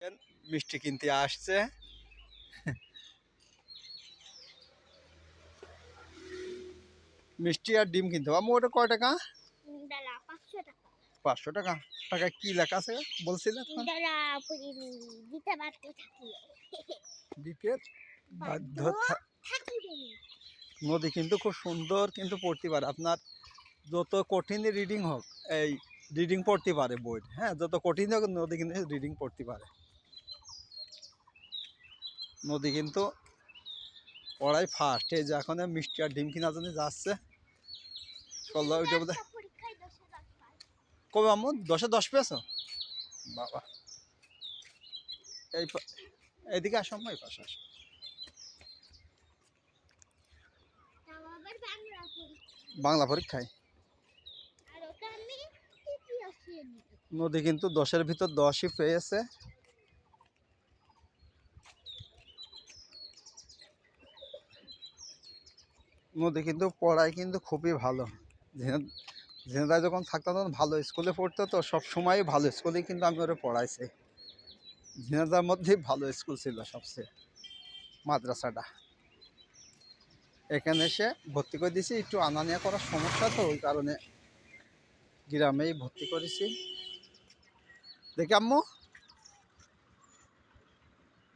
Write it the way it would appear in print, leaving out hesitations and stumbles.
দেখেন মিষ্টি কিনতে আসছে। মিষ্টি আর ডিম কিনতে হবে। ওটা কয় টাকা? 500 টাকা। টাকা কি লেখা আছে বলছিলে? দিতে বাধ্য নদী কিন্তু খুব সুন্দর কিন্তু পড়তে পারে। আপনার যত কঠিন রিডিং হোক এই রিডিং পড়তে পারে বই। হ্যাঁ, যত কঠিন হোক নদী কিন্তু রিডিং পড়তে পারে। নদী কিন্তু পড়াই ফার্স্ট। এই যে এখন মিষ্টি আর ডিম কিনার জন্য যাচ্ছে। কবে আম্মু 10-এ 10 পেয়েছো? বাবা এইদিকে আসো আম্মু, এই পাশে আসো। বাংলা পরীক্ষায় নদী কিন্তু 10-এর ভিতর 10ই পেয়েছে। নদী কিন্তু পড়ায় কিন্তু খুবই ভালো। ঝিনাইদহ যখন থাকতাম তখন ভালো স্কুলে পড়তো, তো সব সময় ভালো স্কুলেই কিন্তু আমি ওরা পড়াইছি। ঝিনাইদহের মধ্যেই ভালো স্কুল ছিল সবচেয়ে, মাদ্রাসাটা। এখানে এসে ভর্তি করে দিয়েছি, একটু আনা নেওয়া করার সমস্যা, তো ওই কারণে গ্রামেই ভর্তি করেছি। দেখি আম্মু